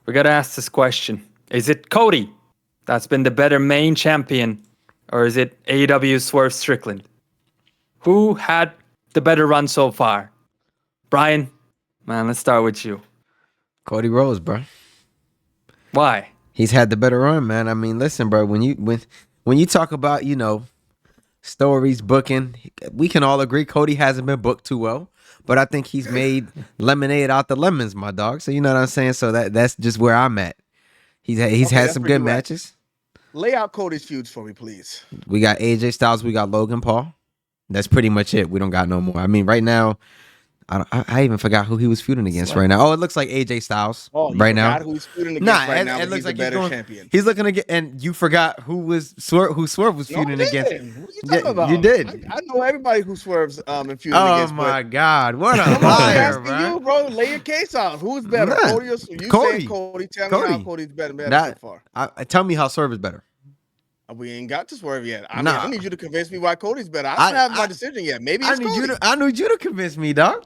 We gotta ask this question. Is it Cody that's been the better main champion, or is it AEW Swerve Strickland? Who had the better run so far? Brian, man, let's start with you. Cody Rhodes, bro. Why? He's had the better run, man. I mean, listen, bro. When you talk about stories booking, we can all agree Cody hasn't been booked too well. But I think he's made lemonade out the lemons, my dog. So you know what I'm saying. So that's just where I'm at. He's had some good matches. Lay out Cody's feuds for me, please. We got AJ Styles. We got Logan Paul. That's pretty much it. We don't got no more. I mean, right now, I even forgot who he was feuding against right now. Oh, it looks like AJ Styles right now. Who he's feuding against right now? It looks like he's better champion. He's looking to get, and you forgot who Swerve was feuding against. What are you talking about? You did. I know everybody who Swerve's and feuding against. Oh my God, what a liar, bro! You, bro, lay your case out. Who's better, Cody or you? Cody. Saying Cody. Tell me how Cody's better so far. Tell me how Swerve is better. We ain't got to Swerve yet. I need you to convince me why Cody's better. I don't have my decision yet. Maybe it's Cody. I need you to convince me, dog.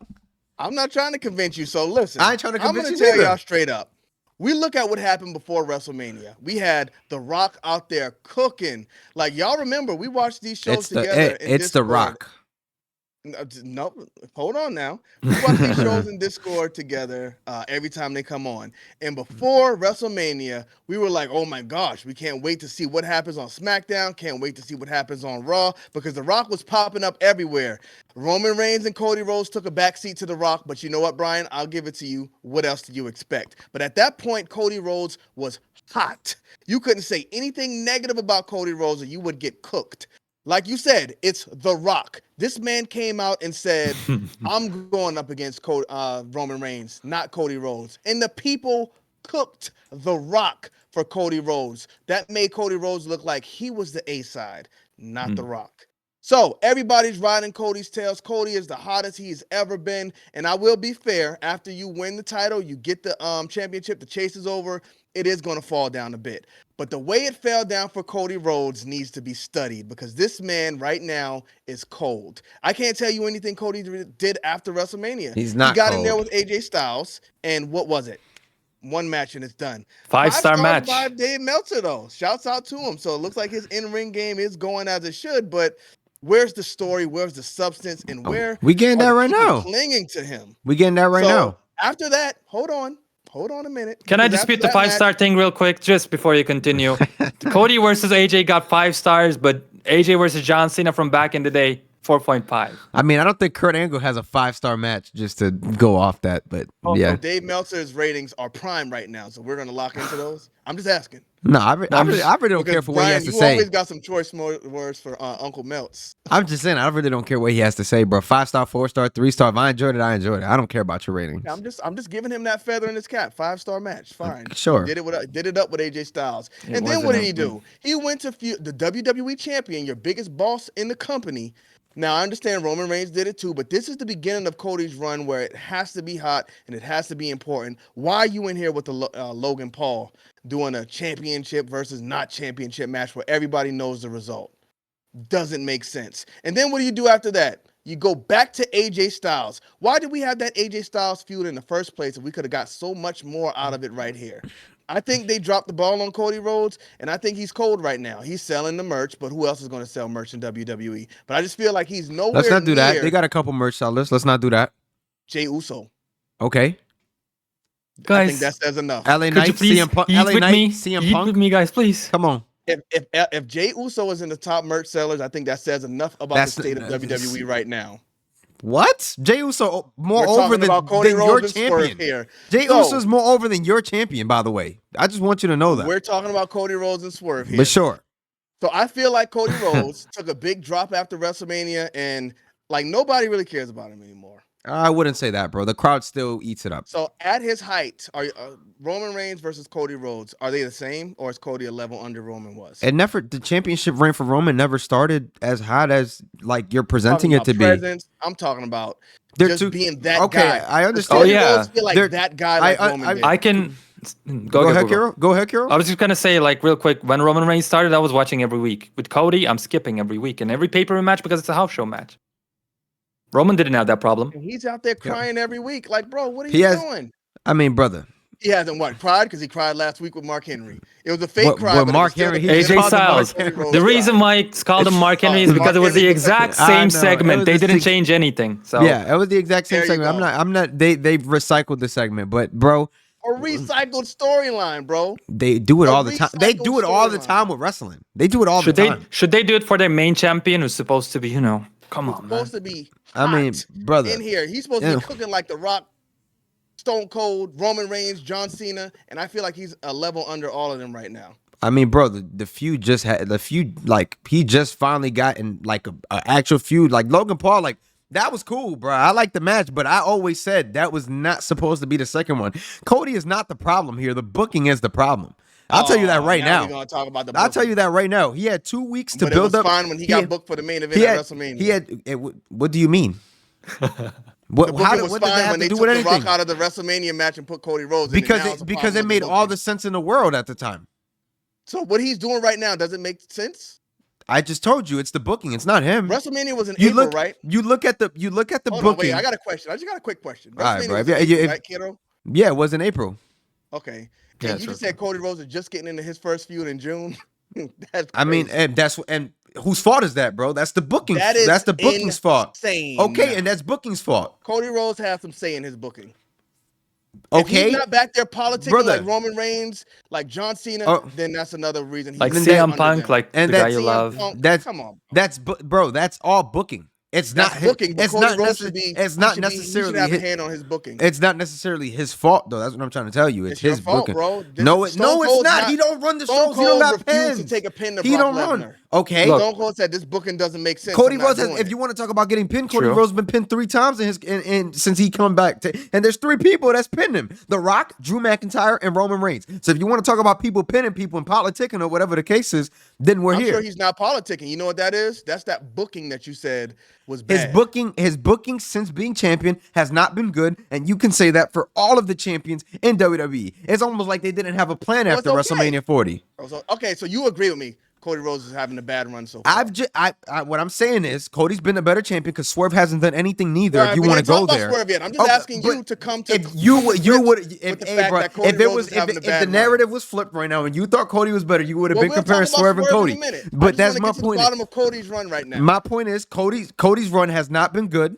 I'm not trying to convince you. So listen, I ain't trying to convince you. I'm going to tell y'all straight up. We look at what happened before WrestleMania. We had The Rock out there cooking. Like, y'all remember, we watched these shows together. It's The Rock. No, hold on now. We watch these shows in Discord together every time they come on. And before WrestleMania, we were like, oh my gosh, we can't wait to see what happens on SmackDown. Can't wait to see what happens on Raw, because The Rock was popping up everywhere. Roman Reigns and Cody Rhodes took a backseat to The Rock. But you know what, Brian? I'll give it to you. What else did you expect? But at that point, Cody Rhodes was hot. You couldn't say anything negative about Cody Rhodes or you would get cooked. Like you said, it's The Rock. This man came out and said, I'm going up against Roman Reigns, not Cody Rhodes. And the people cooked The Rock for Cody Rhodes. That made Cody Rhodes look like he was the A side, not The Rock. So everybody's riding Cody's tails. Cody is the hottest he's ever been. And I will be fair, after you win the title, you get the championship, the chase is over, it is going to fall down a bit. But the way it fell down for Cody Rhodes needs to be studied, because this man right now is cold. I can't tell you anything Cody did after WrestleMania. He's not. He got cold. in there with AJ Styles, and what was it? One match and it's done. 5-star match by Dave Meltzer, though. Shouts out to him. So it looks like his in-ring game is going as it should, but where's the story? Where's the substance? And where we getting that right now? Clinging to him. We getting that right now. After that, hold on a minute. Can I dispute the 5-star thing real quick, just before you continue? Cody versus AJ got 5 stars, but AJ versus John Cena from back in the day, 4.5. I mean, I don't think Kurt Angle has a 5-star match, just to go off that, but yeah. So Dave Meltzer's ratings are prime right now, so we're going to lock into those? I'm just asking. No, I really don't care for what he has to say. You always got some choice words for Uncle Meltz. I'm just saying, I really don't care what he has to say, bro. 5-star, 4-star, 3-star. If I enjoyed it, I enjoyed it. I don't care about your ratings. I'm just giving him that feather in his cap. 5-star match, fine. Sure. Did it up with AJ Styles, and then what did he do? He went to the WWE champion, your biggest boss in the company. Now, I understand Roman Reigns did it too, but this is the beginning of Cody's run where it has to be hot and it has to be important. Why are you in here with the Logan Paul doing a championship versus not championship match where everybody knows the result? Doesn't make sense. And then what do you do after that? You go back to AJ Styles. Why did we have that AJ Styles feud in the first place if we could have got so much more out of it right here? I think they dropped the ball on Cody Rhodes, and I think he's cold right now. He's selling the merch, but who else is going to sell merch in WWE? But I just feel like he's nowhere near. Let's not do that. They got a couple merch sellers. Let's not do that. Jey Uso. Okay. Guys, I think that says enough. LA Knight, CM Punk. LA Knight, CM Punk. Eat with me, guys, please. Come on. If Jey Uso is in the top merch sellers, I think that says enough about the state of WWE right now. What? Jey Uso more over than your champion. Here. Jey Uso is more over than your champion, by the way. I just want you to know that. We're talking about Cody Rhodes and Swerve here. But sure. So I feel like Cody Rhodes took a big drop after WrestleMania, and like nobody really cares about him anymore. I wouldn't say that, bro. The crowd still eats it up. So at his height, are Roman Reigns versus Cody Rhodes, are they the same, or is Cody a level under Roman was? The championship reign for Roman never started as hot as like you're presenting it to be. I'm talking about being that guy. Okay, I understand. Cody Rhodes feel like that guy like Roman did. I can... Go ahead, Kiro. Go ahead, Kiro. I was just going to say, like, real quick, when Roman Reigns started, I was watching every week. With Cody, I'm skipping every week and every pay-per-view match because it's a house show match. Roman didn't have that problem. And he's out there crying every week. Like, bro, what are you doing? I mean, brother, He hasn't cried because he cried last week with Mark Henry. It was a fake cry. What but Mark it was Henry? still the He AJ called him Mark Styles. Henry. The reason why it's called him Mark Henry is Oh, because Mark it was the Henry. exact I same know, it segment. was They the didn't same- change anything. So Yeah, it was the exact same There you segment. go. I'm not. They've recycled the segment, but bro, A recycled storyline, bro. they do it A all the time. They do it all the recycled time with wrestling. They do it all should the they time. do it for their main champion who's supposed to be, come He's on, man. supposed to be I mean, hot brother. in here. He's supposed to Yeah. be cooking like The Rock, Stone Cold, Roman Reigns, John Cena, and I feel like he's a level under all of them right now. I mean, bro, the feud just had like he just finally got in like a actual feud. Like Logan Paul, like that was cool, bro. I like the match, but I always said that was not supposed to be the second one. Cody is not the problem here. The booking is the problem. I'll tell you that right now. We're gonna talk about the I'll tell booking. you that right now. He had 2 weeks to But build it was up. fine when he got booked for the main event at WrestleMania. What do you mean? The What booking was what does that fine have when to they do took with The anything? Rock out of the WrestleMania match and put Cody Rhodes in. Because it made all the sense in the world at the time. So what he's doing right now doesn't make sense. I just told you it's the booking. It's not him. WrestleMania was in You April, look right? You look at the Hold on, booking. wait, I got a question. I just got a quick question. All right, WrestleMania bro. was in April, right, kiddo? Yeah, it was in April. Okay. Yeah, And you sure. just said Cody Rhodes is just getting into his first feud in June. That's I mean, crazy. and whose fault is that, bro? That's the booking. That is That's the booking's fault. insane. Okay, and that's booking's fault. Cody Rhodes has some say in his booking. If Okay, he's not back there politicking Brother. like Roman Reigns, like John Cena, Oh. then that's another reason he's Like Then CM that- Punk, them. like And the guy that's you CM love. Punk, That's come on. bro. That's all booking. It's That's not booking, but It's Cody not. Rhodes necess- should be. It's he not should be- he necessarily. should have a his- hand on his booking. It's not necessarily his fault though. That's what I'm trying to tell you. It's It's your his fault, booking. bro. No, it's Cold's not. He don't run the Stone shows. He don't Cold got refused pins. to take a pin to He Brock don't run. Lesnar. Okay. Look. Stone Cold said this booking doesn't make sense. Cody I'm not Rhodes has, doing if it. you want to talk about getting pinned, Cody True. Rhodes has been pinned 3 times since he come back. And there's 3 people that's pinned him: The Rock, Drew McIntyre, and Roman Reigns. So if you want to talk about people pinning people and politicking or whatever the case is, then we're I'm here. sure he's not politicking. You know what that is? That's that booking that you said was bad. His booking since being champion has not been good, and you can say that for all of the champions in WWE. It's almost like they didn't have a plan Well, after it's okay. WrestleMania 40. Okay, so you agree with me. Cody Rhodes is having a bad run so far. What I'm saying is Cody's been a better champion because Swerve hasn't done anything neither. Right, if you we want to didn't go talk about there, Swerve yet. I'm just Okay, asking but you to come to if you would, with if the hey, fact bro, that Cody if it Rhodes was is having a if bad the run. narrative was flipped right now and you thought Cody was better, you would have Well, been we'll talk comparing about Swerve and Swerve Cody. in a minute. I But just that's wanna my get to the point. bottom of Cody's run right now. My point is Cody's run has not been good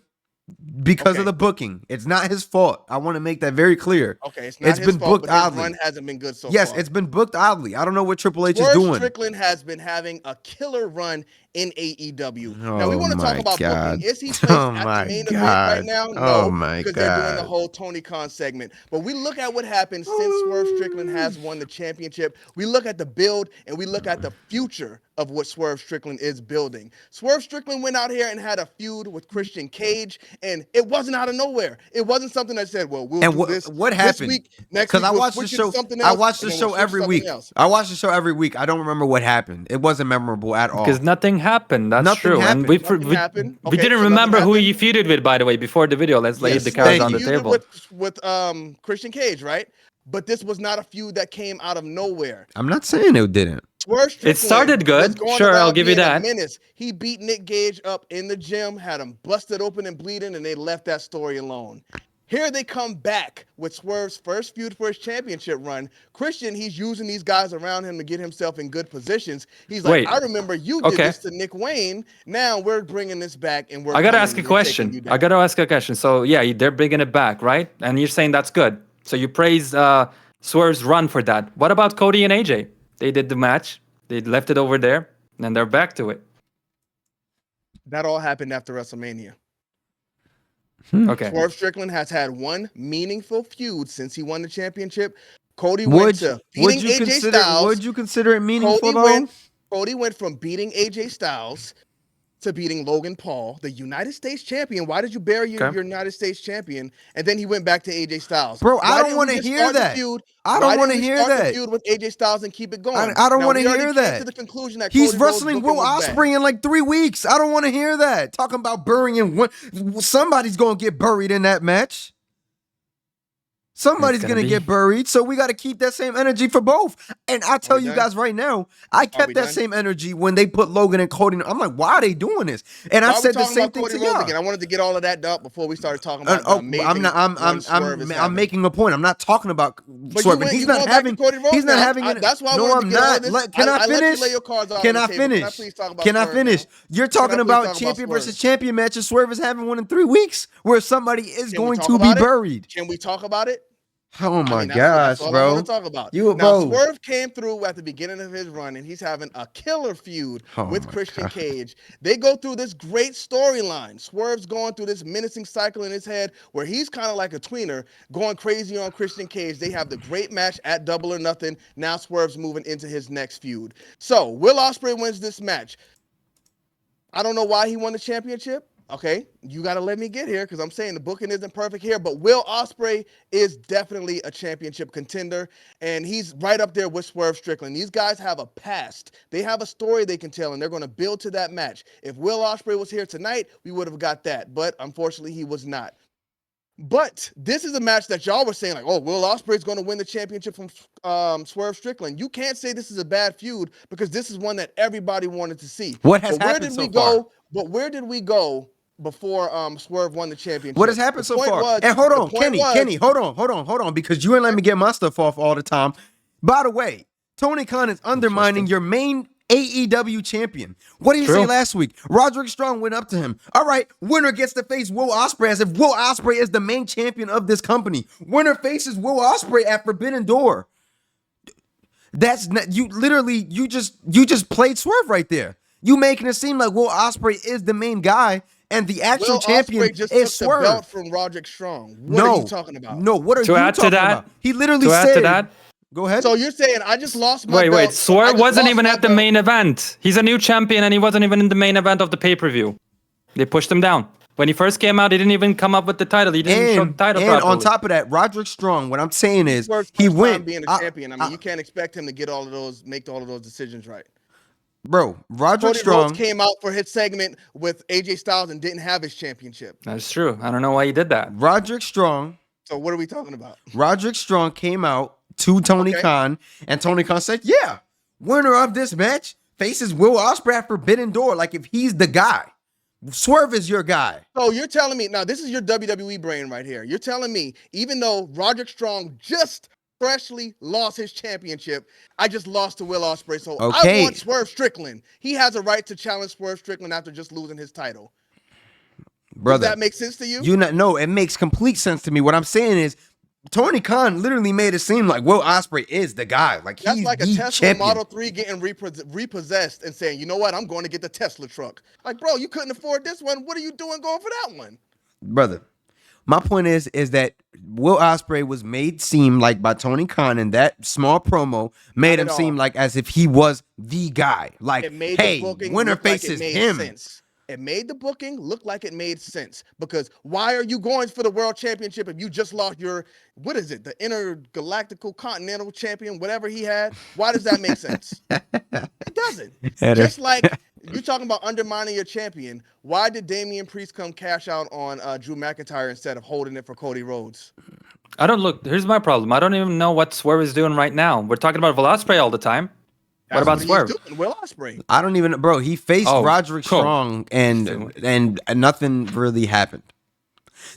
because Okay. of the booking. It's not his fault. I want to make that very clear. Okay, it's not his been fault, booked but his oddly. run hasn't been good so Yes, far. it's been booked oddly. I don't know what Triple H is Swerve doing. Strickland has been having a killer run in AEW. Now we Oh want to talk my about God. booking. Is he placed Oh at my the main God. event right now? No, Oh my because they're doing the God. whole Tony Khan segment. But we look at what happened since Swerve Strickland has won the championship. We look at the build and we look at the future of what Swerve Strickland is building. Swerve Strickland went out here and had a feud with Christian Cage, and it wasn't out of nowhere. It wasn't something that said, "Well, we'll And do this what this happened? week, next Because week I we'll watched the switch it to show. something I else, watched and the then we'll show switch every something week. else." I watched the show every week. I don't remember what happened. It wasn't memorable at all. Because nothing happened. That's Nothing true. happened. And we Nothing happened. we Okay, didn't so remember nothing who happened. he feuded with, by the way, before the video. Let's lay Yes, the cards thank on the you. feuded table. with Christian Cage, right? But this was not a feud that came out of nowhere. I'm not saying it didn't. Swerve Strickland started good. was going Sure, I'll around give you being a that. menace. He beat Nick Gage up in the gym, had him busted open and bleeding, and they left that story alone. Here they come back with Swerve's first feud for his championship run. Christian, he's using these guys around him to get himself in good positions. He's like, Wait. I remember you did Okay. this to Nick Wayne. Now we're bringing this back, and we're. I gotta coming ask a and we're taking question. you I down. gotta ask a question. So yeah, they're bringing it back, right? And you're saying that's good. So you praise Swerve's run for that. What about Cody and AJ? They did the match. They left it over there, and they're back to it. That all happened after WrestleMania. Okay. Swerve Strickland has had one meaningful feud since he won the championship. Cody went Would to would beating you AJ consider Styles. would you consider it meaningful Cody though? Cody went from beating AJ Styles to beating Logan Paul, the United States champion. Why did you bury your Okay. United States champion? And then he went back to AJ Styles. Bro, Why I don't didn't we wanna just hear start the that. feud? I don't Why wanna didn't we hear start that. the feud with AJ Styles and keep it going. I don't Now, wanna we already hear came that. To the conclusion that He's Cody Rhodes' wrestling booking Will was bad. Ospreay in like 3 weeks. I don't want to hear that. Talking about burying one. Somebody's gonna get buried in that match. Somebody's gonna gonna be. get buried, so we got to keep that same energy for both. And I tell we you done? guys right now, I kept we that done? same energy when they put Logan and Cody. I'm like, why are they doing this? And I Why are we said the talking same about thing Cody to Rhodes y'all. again? I wanted to get all of that up before we started talking about the Oh, amazing run Swerve is I'm having. making a point. I'm not talking about But Swerve. you He's not going back having. to Cody Rhodes He's not now. having. That's why I No, wanted to I'm get all not. this. Can I let finish? you lay your cards out Can on I the table. Can I finish? please talk about Can I Swerve finish? now? You're Can I talking please about talk about champion Swerve? versus champion matches. Swerve is having one in 3 weeks where somebody is Can we going talk to be about it? buried. Can we talk about it? Oh my That's gosh, all I want bro. to talk about. You, Now, bro. Swerve came through at the beginning of his run, and he's having a killer feud Oh with my Christian God. Cage. They go through this great storyline. Swerve's going through this menacing cycle in his head where he's kind of like a tweener going crazy on Christian Cage. They have the great match at Double or Nothing. Now Swerve's moving into his next feud. So, Will Ospreay wins this match. I don't know why he won the championship. Okay, you got to let me get here because I'm saying the booking isn't perfect here, but Will Ospreay is definitely a championship contender, and he's right up there with Swerve Strickland. These guys have a past. They have a story they can tell, and they're going to build to that match. If Will Ospreay was here tonight, we would have got that, but unfortunately, he was not. But this is a match that y'all were saying, like, oh, Will Ospreay's going to win the championship from Swerve Strickland. You can't say this is a bad feud because this is one that everybody wanted to see. What has But where happened did so we far? go? But where did we go before Swerve won the championship? What has happened The so point far? was- And hold the on, point was- Kenny, hold on, because you ain't let me get my stuff off all the time. By the way, Tony Khan is undermining your main AEW champion. What did you say True. last week? Roderick Strong went up to him. All right, winner gets to face Will Ospreay as if Will Ospreay is the main champion of this company. Winner faces Will Ospreay at Forbidden Door. That's not, you literally you just played Swerve right there. You making it seem like Will Ospreay is the main guy and the actual Will champion Ospreay just is took the belt Swerve. from Roderick Strong. What are you talking about? No, what are To you add to talking that- about? He literally To add said, to that, go ahead. So you're saying I just lost my belt. wait, so I Swerve just wasn't lost even my at the belt. main event. He's a new champion and he wasn't even in the main event of the pay-per-view. They pushed him down. When he first came out, he didn't even come up with the title. He didn't show the title and properly. on top of that, Roderick Strong, what I'm saying is Swerve's he first time went being a champion. I mean, you can't expect him to get all of those, make all of those decisions right. bro, Roderick Cody Strong. Rhodes came out for his segment with AJ Styles and didn't have his championship. That's true. I don't know why he did that. Roderick Strong So what are we talking about? Roderick Strong came out to Tony Okay. Khan, and Tony Khan said, yeah, winner of this match faces Will Ospreay at Forbidden Door. Like, if he's the guy, Swerve is your guy. So you're telling me, now this is your WWE brain right here. You're telling me, even though Roderick Strong just freshly lost his championship, I just lost to Will Ospreay. So Okay. I want Swerve Strickland. He has a right to challenge Swerve Strickland after just losing his title. Brother, Does that make sense to you? No, it makes complete sense to me. What I'm saying is, Tony Khan literally made it seem like Will Ospreay is the guy. Like, That's he's like a the Tesla champion. Model 3 getting repossessed and saying, you know what, I'm going to get the Tesla truck. Like, bro, you couldn't afford this one. What are you doing going for that one? Brother, my point is that Will Ospreay was made seem like by Tony Khan in that small promo made him Not at seem all. like as if he was the guy. Like, It made hey, the booking winner look like faces it made him. sense. It made the booking look like it made sense because why are you going for the world championship if you just lost your, what is it, the intergalactical continental champion, whatever he had? Why does that make sense? It doesn't. Just like you're talking about undermining your champion. Why did Damian Priest come cash out on Drew McIntyre instead of holding it for Cody Rhodes? I don't look. Here's my problem. I don't even know what Swerve is doing right now. We're talking about Will Ospreay all the time. What about That's Swerve? he's doing, Will Ospreay. I don't even, bro. He faced Oh, Roderick cool. Strong and nothing really happened.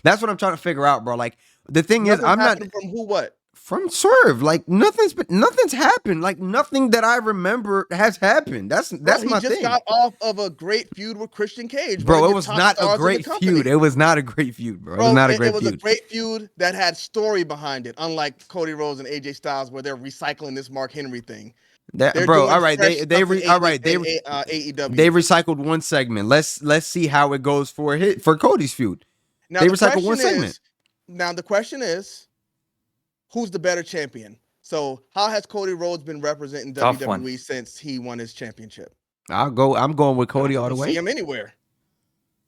That's what I'm trying to figure out, bro. Like, the thing is, Nothing I'm not happened from who what? from Swerve. Like, nothing's happened. Like, nothing that I remember has happened. That's Bro, he my just thing. got off of a great feud with Christian Cage. Bro, one of it your was top not stars a in the great company. feud. It was not a great feud, bro. It was not a great it was feud. a great feud that had story behind it, unlike Cody Rhodes and AJ Styles, where they're recycling this Mark Henry thing. They're Bro, doing all right, fresh they stuff in all right, they AEW. they recycled one segment. Let's see how it goes for Cody's feud. Now they the recycled one question segment. is, now the question is, who's the better champion? So how has Cody Rhodes been representing Tough WWE one. since he won his championship? I'm going with Cody I all the don't way. see him anywhere.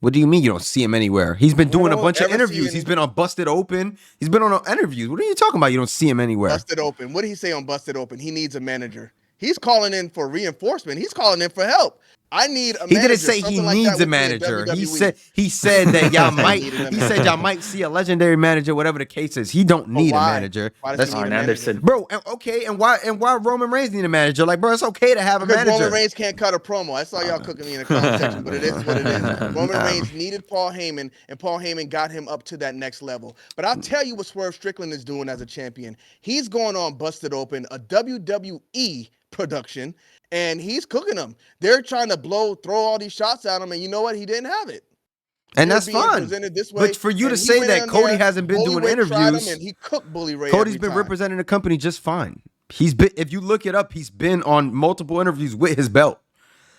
What do you mean you don't see him anywhere? He's been doing a don't bunch of ever see interviews. any- He's been on Busted Open. He's been on interviews. What are you talking about? You don't see him anywhere. Busted Open. What did he say on Busted Open? He needs a manager. He's calling in for reinforcement. He's calling in for help. I need a He manager. didn't say he Something like needs that a would be in manager. He WWE. said that y'all He said might. he needed a He said manager. y'all might see a legendary manager, whatever the case is. He don't But need a why? manager. Why does That's he need a Arn manager? Anderson. bro. Okay, and why Roman Reigns need a manager? Like, bro, it's okay to have a Because manager. Roman Reigns can't cut a promo. I saw y'all cooking me in the comment section, but it is what it is. Roman Reigns needed Paul Heyman, and Paul Heyman got him up to that next level. But I'll tell you what Swerve Strickland is doing as a champion. He's going on Busted Open, a WWE production, and he's cooking them. They're trying to throw all these shots at him, and you know what? He didn't have it. And They're that's being fun. presented this way, But for you to and he say went that in Cody there, hasn't been Bully doing Ray tried him, interviews, and he cooked Bully Ray. Cody's every been time. representing the company just fine. He's been, if you look it up, he's been on multiple interviews with his belt.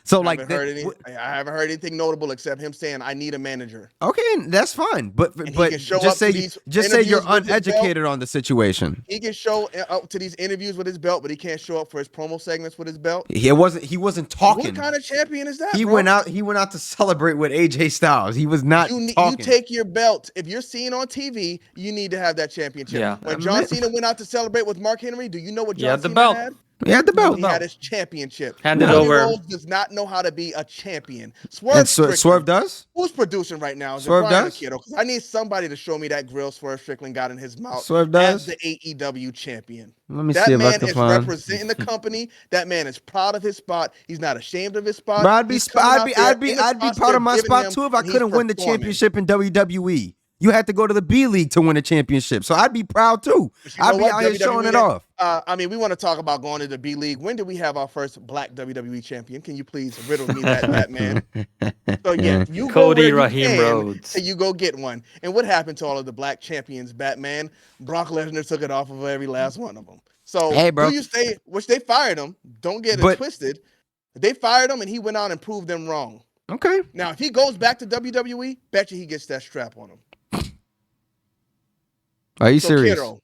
So I like, haven't heard anything notable except him saying, "I need a manager." okay, that's fine. But And he can show just up to say these just say you're interviews with his belt. uneducated on the situation. He can show up to these interviews with his belt, but he can't show up for his promo segments with his belt. He wasn't talking. What kind of champion is that? He bro? went out to celebrate with AJ Styles. He was not You talking. take your belt. If you're seen on TV, you need to have that championship. Yeah. When John Cena went out to celebrate with Mark Henry, do you know what He John had the Cena belt. had? He had the belt. He had his championship. Hand it Cody over. Rhodes does not know how to be a champion. Swerve And Strickland. Swerve does? Who's producing right now? Is Swerve it Brian does? Kiddo? Because I need somebody to show me that grill Swerve Strickland got in his mouth Swerve as does? the AEW champion. Let me That see if I man can is find. representing the company. That man is proud of his spot. He's not ashamed of his spot. Bro, I'd be He's coming out there I'd be in the I'd be spots proud they're of my giving spot him, too if I and he's couldn't win the performing. championship in WWE. You had to go to the B League to win a championship. So I'd be proud too. But you know I'd be what? out here showing it off. I mean, we want to talk about going to the B League. When did we have our first black WWE champion? Can you please riddle me that man? So yeah, you Cody go where Raheem you can Rhodes. till you go get one. And what happened to all of the black champions, Batman? Brock Lesnar took it off of every last one of them. So Hey, bro. do you stay? Which they fired him. Don't get it But- twisted. They fired him, and he went out and proved them wrong. Okay. Now, if he goes back to WWE, bet you he gets that strap on him. Are you So, serious? Kiddo,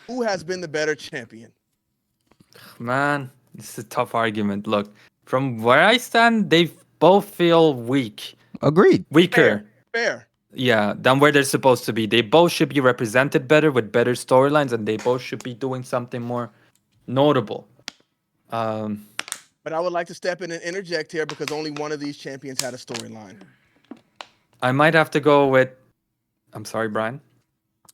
who has been the better champion? Man, this is a tough argument. Look, from where I stand, they both feel weak. Agreed. Weaker. Fair. Yeah, than where they're supposed to be. They both should be represented better with better storylines, and they both should be doing something more notable. But I would like to step in and interject here because only one of these champions had a storyline. I might have to go with. I'm sorry, Brian.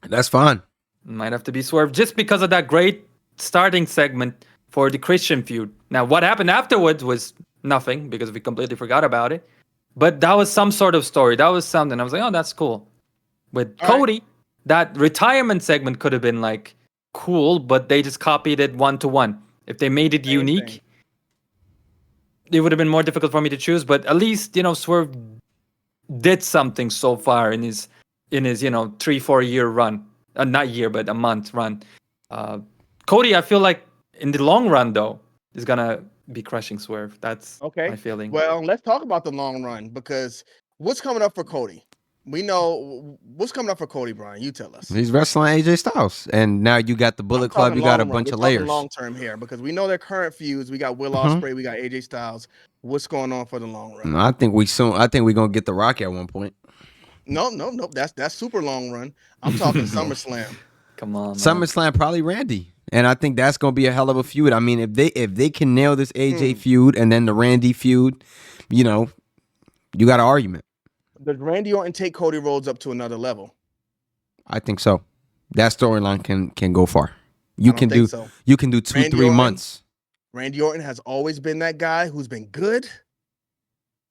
That's fine. Might have to be Swerve just because of that great starting segment for the Christian feud. Now, what happened afterwards was nothing because we completely forgot about it. But that was some sort of story. That was something. I was like, oh, that's cool. With All right. Cody, that retirement segment could have been like cool, but they just copied it 1-to-1. If they made it Same unique, thing. it would have been more difficult for me to choose. But at least, Swerve did something so far in his 3-4 year run. Not year, but a month run. Cody, I feel like in the long run, though, is going to be crushing Swerve. That's my feeling. Well, let's talk about the long run because what's coming up for Cody? We know what's coming up for Cody, Brian. You tell us. He's wrestling AJ Styles, and now you got the Bullet Club. You got a bunch of layers. Long term here because we know their current feuds. We got Will Mhm. Ospreay, we got AJ Styles. What's going on for the long run? No, I think we're gonna get the Rock at one point. No. That's super long run. I'm talking SummerSlam. Come on, man. SummerSlam probably Randy, and I think that's gonna be a hell of a feud. I mean, if they can nail this AJ feud and then the Randy feud, you got an argument. Does Randy Orton take Cody Rhodes up to another level? I think so. That storyline can go far. You I don't can think do so. you can do 2-3 Orton- months. Randy Orton has always been that guy who's been good,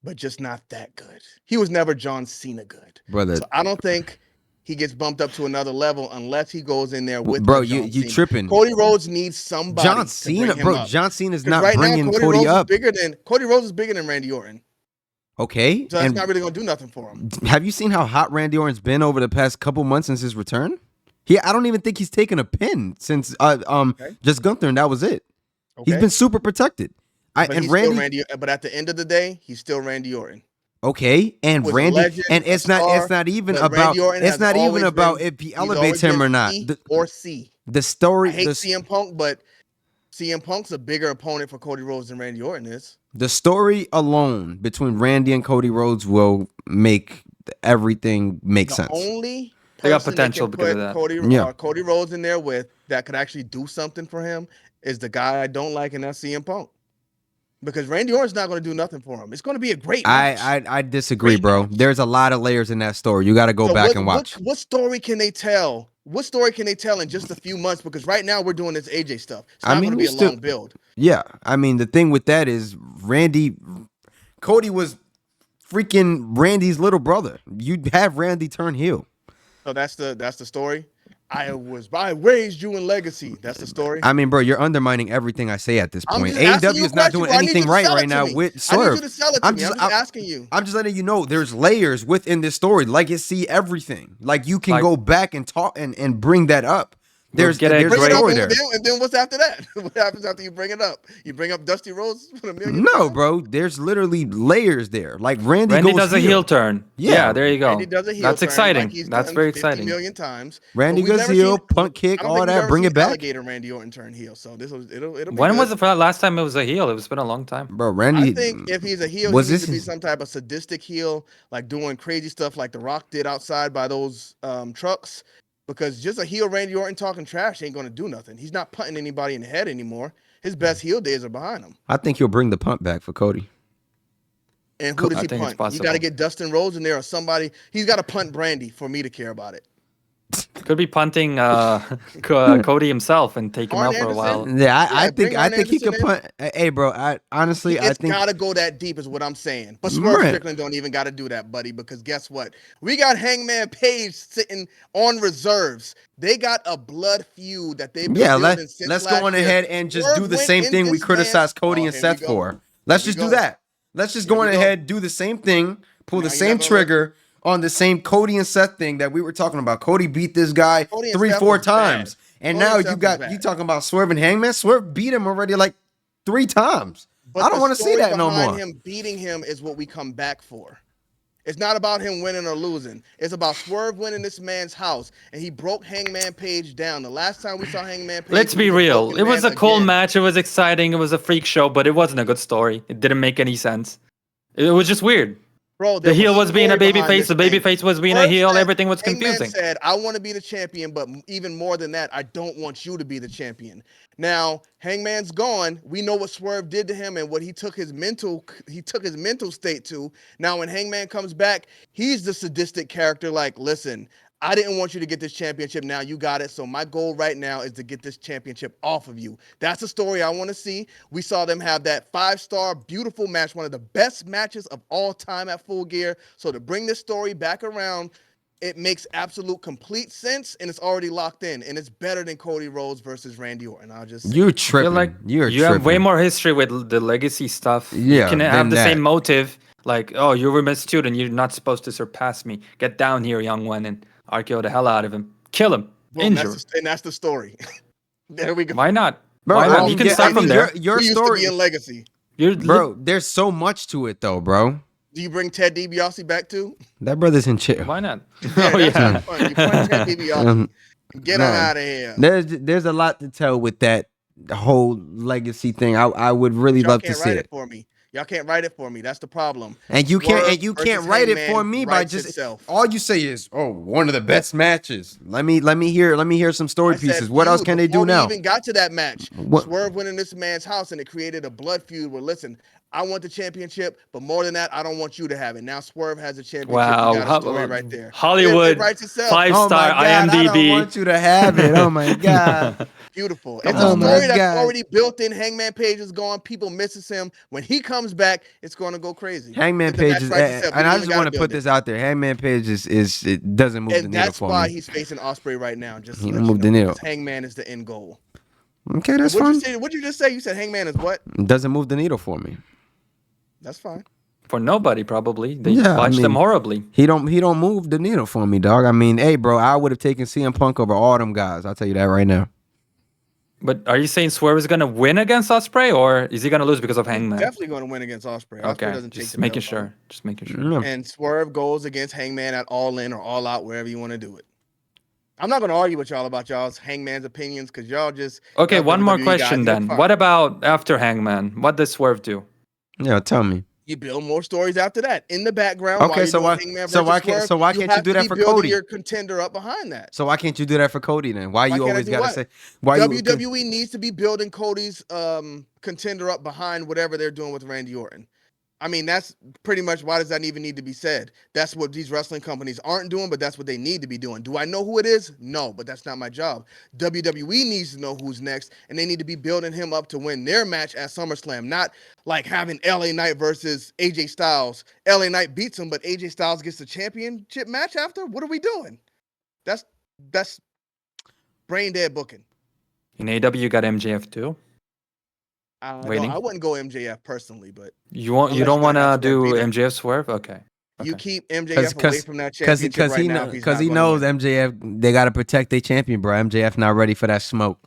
but just not that good. He was never John Cena good. Brother. So I don't think he gets bumped up to another level unless he goes in there with Bro, the John you Cena. tripping. Cody Rhodes needs somebody. John to Cena, bring him bro. up. John Cena's 'Cause not right bringing now, Cody up. Cody Rhodes is bigger than Randy Orton. Okay. So that's And not really gonna do nothing for him. have you seen how hot Randy Orton's been over the past couple months since his return? I don't even think he's taken a pin since just Gunther, and that was it. Okay. He's been super protected. But And he's Randy, still Randy. But at the end of the day, he's still Randy Orton. okay, and Was a Randy, legend, and a it's star, not even but about Randy Orton it's has not even always about been- if he he's elevates always him or been not. E The or C. story, I hate the, CM Punk, but CM Punk's a bigger opponent for Cody Rhodes than Randy Orton is. the story alone between Randy and Cody Rhodes will make everything make The sense. only They got person potential can because of put that. Cody Rhodes in there with that could actually do something for him is the guy I don't like, and that's CM Punk. because Randy Orton's not going to do nothing for him. It's going to be a great match. I disagree, Great bro. match. There's a lot of layers in that story. You got to go So back and watch. What story can they tell? What story can they tell in just a few months? Because right now we're doing this AJ stuff. It's not going to be a long build. Yeah, I mean the thing with that is Cody was freaking Randy's little brother. You'd have Randy turn heel. So that's the story. I raised you in legacy. That's the story. I mean, bro, you're undermining everything I say at this I'm point. just asking you AEW a is not question, doing bro. I need anything you to right sell it right to now me. with I Swerve. need you to sell it to me. I'm just asking you. I'm just letting you know there's layers within this story. Legacy, everything. Like you can go back and talk and bring that up. There's a story there. And then what's after that? What happens after you bring it up? You bring up Dusty Rhodes for a million? No, bro. There's literally layers there. Like Randy does a heel turn. Yeah, there you go. Randy does a heel That's turn, exciting. like he's That's done very 50 exciting. million times. Randy goes heel, punt kick, all that. Bring it back. Alligator Randy Orton turn heel. So it'll be When good. was the last time it was a heel? It's been a long time. Bro, Randy. I think if he's a heel, he needs to be some type of sadistic heel, like doing crazy stuff like The Rock did outside by those trucks. Because just a heel Randy Orton talking trash ain't going to do nothing. He's not punting anybody in the head anymore. His best heel days are behind him. I think he'll bring the punt back for Cody. And who does he punt? You got to get Dustin Rhodes in there or somebody. He's got to punt Brandy for me to care about it. Could be punting Cody himself and take him out for a while. Yeah, I think he could punt. Hey, bro, I think it's gotta go that deep is what I'm saying. But Swerve Strickland don't even got to do that, buddy. Because guess what? We got Hangman Page sitting on reserves. They got a blood feud that they've been building since let's go on ahead and just do the same thing we criticized Cody and Seth for. Let's just do that. Let's just go on ahead, do the same thing, pull the same trigger on the same Cody and Seth thing that we were talking about. Cody beat this guy 3-4 times. And now you talking about Swerve and Hangman. Swerve beat him already like 3 times. But I don't want to see that no more. Him beating him is what we come back for. It's not about him winning or losing. It's about Swerve winning this man's house. And he broke Hangman Page down. The last time we saw Hangman Page. Let's be real. It was a cool match. It was exciting. It was a freak show, but it wasn't a good story. It didn't make any sense. It was just weird. Bro, the heel was being a babyface. The babyface was being a heel. Everything was confusing. Hangman said, I want to be the champion, but even more than that, I don't want you to be the champion. Now, Hangman's gone. We know what Swerve did to him and what he took his mental state to. Now, when Hangman comes back, he's the sadistic character. Like, listen, I didn't want you to get this championship. Now you got it. So my goal right now is to get this championship off of you. That's the story I want to see. We saw them have that 5-star, beautiful match, one of the best matches of all time at Full Gear. So to bring this story back around, it makes absolute complete sense, and it's already locked in, and it's better than Cody Rhodes versus Randy Orton. You're tripping. Like you have way more history with the legacy stuff. Yeah, you can have the same motive. Like, oh, you were my student. You're not supposed to surpass me. Get down here, young one, and RKO the hell out of him. Kill him. Well, injure. And that's the story. There we go. Why not? Bro, Why not? You can start from there. Your story in legacy. Bro, there's so much to it though, bro. Do you bring Ted DiBiase back too? That brother's in jail. Why not? Oh yeah. You point Ted DiBiase. Get him out of here. There's a lot to tell with that whole legacy thing. I would really love to see it. For me. Y'all can't write it for me. That's the problem. And you can't write it for me by just all you say is, "Oh, one of the best matches." Let me hear some story pieces. What else can they do now? We even got to that match. Swerve winning this man's house, and it created a blood feud where, listen, I want the championship, but more than that, I don't want you to have it. Now Swerve has a championship. Wow, you got a story right there. Hollywood, 5-star IMDb. I don't want you to have it. Oh my god. Beautiful. It's a story that's already built in. Hangman Page is gone. People misses him. When he comes back, it's going to go crazy. Hangman Page is, and I just want to put this out there. Hangman Page it doesn't move the needle for me. That's why he's facing Ospreay right now. Just he move the needle. Hangman is the end goal. Okay, that's fine. What'd you just say? You said Hangman is what? Doesn't move the needle for me. That's fine. For nobody, probably. They botched them horribly. He don't move the needle for me, dog. I mean, hey, bro, I would have taken CM Punk over all them guys. I'll tell you that right now. But are you saying Swerve is going to win against Ospreay, or is he going to lose because of Hangman? Definitely going to win against Ospreay. Okay, just making sure. Just making sure. Yeah. And Swerve goes against Hangman at All In or All Out, wherever you want to do it. I'm not going to argue with y'all about y'all's Hangman's opinions because y'all just... Okay, one more question then. What about after Hangman? What does Swerve do? Yeah, tell me. You build more stories after that in the background. Okay, while so you're why- doing Hangman so why versus can't- Swerve, so why can't you have do to that be for building Cody? your contender up behind that. So why can't you do that for Cody then? Why you can't I always do gotta what? say why you? WWE needs to be building Cody's contender up behind whatever they're doing with Randy Orton. I mean, that's pretty much why does that even need to be said? That's what these wrestling companies aren't doing, but that's what they need to be doing. Do I know who it is? No, but that's not my job. WWE needs to know who's next, and they need to be building him up to win their match at SummerSlam, not like having LA Knight versus AJ Styles. LA Knight beats him, but AJ Styles gets the championship match after? What are we doing? That's brain dead booking. In AW, you got MJF too. Waiting. I wouldn't go MJF personally, but You unless don't you're want gonna to have do Swerve beat him. MJF Swerve? Okay. You Okay. keep MJF away from that Because championship right now. because he knows MJF, they got to protect their champion, bro. MJF not ready for that smoke.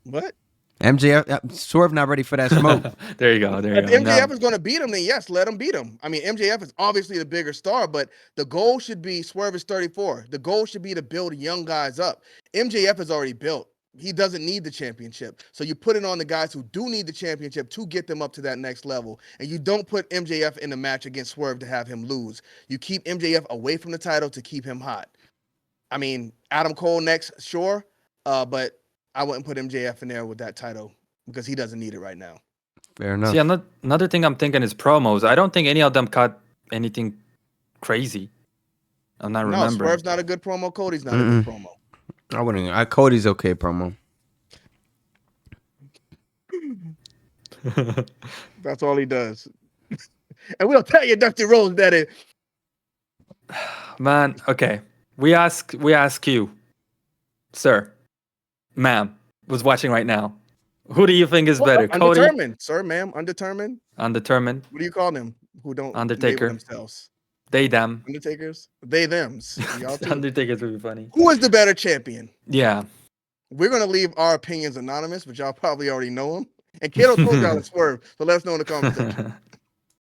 What? MJF Swerve not ready for that smoke. There you go. There you If go. MJF No. is going to beat him, then yes, let him beat him. I mean, MJF is obviously the bigger star, but the goal should be Swerve is 34. The goal should be to build young guys up. MJF is already built. He doesn't need the championship. So you put it on the guys who do need the championship to get them up to that next level. And you don't put MJF in a match against Swerve to have him lose. You keep MJF away from the title to keep him hot. I mean, Adam Cole next, sure. But I wouldn't put MJF in there with that title because he doesn't need it right now. Fair enough. See, another thing I'm thinking is promos. I don't think any of them cut anything crazy. I'm not remembering. Swerve's not a good promo. Cody's not a good promo. I wouldn't. Cody's okay promo. That's all he does. And we'll tell you, Dusty Rose, that is. Man, okay. We ask you, sir, ma'am, who's watching right now. Who do you think is better, Cody? Undetermined, sir, ma'am, undetermined. Undetermined. What do you call them? Who don't Undertaker. label themselves? They them. Undertakers? They thems. Y'all too. Undertakers would be funny. Who is the better champion? Yeah. We're gonna leave our opinions anonymous, but y'all probably already know them. And Kato told y'all to Swerve, so let us know in the comment section.